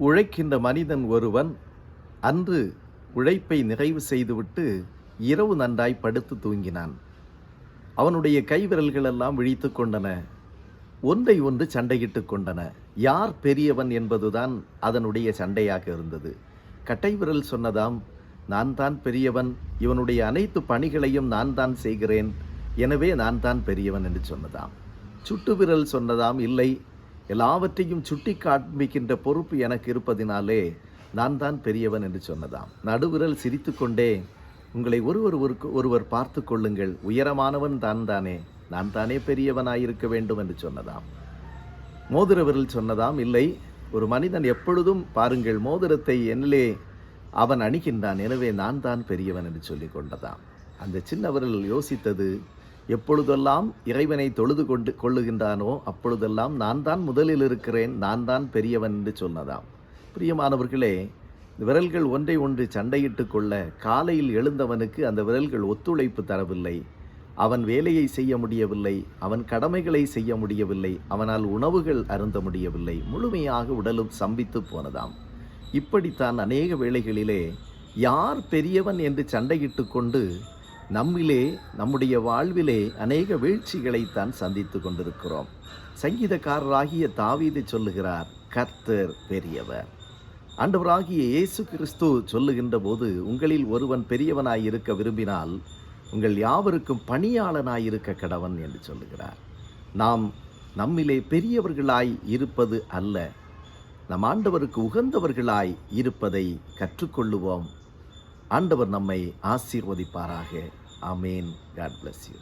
உழைக்கின்ற மனிதன் ஒருவன் அன்று உழைப்பை நிறைவு செய்துவிட்டு இரவு நன்றாய் படுத்து தூங்கினான். அவனுடைய கைவிரல்களெல்லாம் விழித்து கொண்டன, ஒன்றை ஒன்று சண்டையிட்டு கொண்டன. யார் பெரியவன் என்பதுதான் அதனுடைய சண்டையாக இருந்தது. கட்டை விரல் சொன்னதாம், நான் தான் பெரியவன், இவனுடைய அனைத்து பணிகளையும் நான் தான் செய்கிறேன், எனவே நான் தான் பெரியவன் என்று சொன்னதாம். சுட்டு விரல் சொன்னதாம், இல்லை, எல்லாவற்றையும் சுட்டி காண்பிக்கின்ற பொறுப்பு எனக்கு இருப்பதினாலே நான் தான் பெரியவன் என்று சொன்னதாம். நடுவிரல் சிரித்து கொண்டே, உங்களை ஒருவர் பார்த்து கொள்ளுங்கள், உயரமானவன் தான் தானே, நான் தானே பெரியவனாயிருக்க வேண்டும் என்று சொன்னதாம். மோதிர விரல் சொன்னதாம், இல்லை, ஒரு மனிதன் எப்பொழுதும் பாருங்கள் மோதிரத்தை என்னிலே அவன் அணிகின்றான், எனவே நான் தான் பெரியவன் என்று சொல்லி கொண்டதாம். அந்த சின்ன விரல் யோசித்தது, எப்பொழுதெல்லாம் இறைவனை தொழுது கொள்ளுகின்றானோ அப்பொழுதெல்லாம் நான் தான் முதலில் இருக்கிறேன், நான் தான் பெரியவன் என்று சொன்னதாம். பிரியமானவர்களே, விரல்கள் ஒன்றை ஒன்று சண்டையிட்டு கொள்ள காலையில் எழுந்தவனுக்கு அந்த விரல்கள் ஒத்துழைப்பு தரவில்லை. அவன் வேலையை செய்ய முடியவில்லை, அவன் கடமைகளை செய்ய முடியவில்லை, அவனால் உணவுகள் அருந்த முடியவில்லை, முழுமையாக உடலும் சம்பித்து போனதாம். இப்படித்தான் அநேக வேளைகளிலே யார் பெரியவன் என்று சண்டையிட்டு கொண்டு நம்மிலே, நம்முடைய வாழ்விலே அநேக வீழ்ச்சிகளைத்தான் சந்தித்து கொண்டிருக்கிறோம். சங்கீதக்காரராகிய தாவீது சொல்லுகிறார், கர்த்தர் பெரியவர். ஆண்டவராகிய இயேசு கிறிஸ்து சொல்லுகின்ற போது, உங்களில் ஒருவன் பெரியவனாயிருக்க விரும்பினால் உங்கள் யாவருக்கும் பணியாளனாயிருக்க கடவன் என்று சொல்லுகிறார். நாம் நம்மிலே பெரியவர்களாய் இருப்பது அல்ல, நம் ஆண்டவருக்கு உகந்தவர்களாய் இருப்பதை கற்றுக்கொள்ளுவோம். ஆண்டவர் நம்மை ஆசீர்வதிப்பாராக. ஆமேன். God bless you.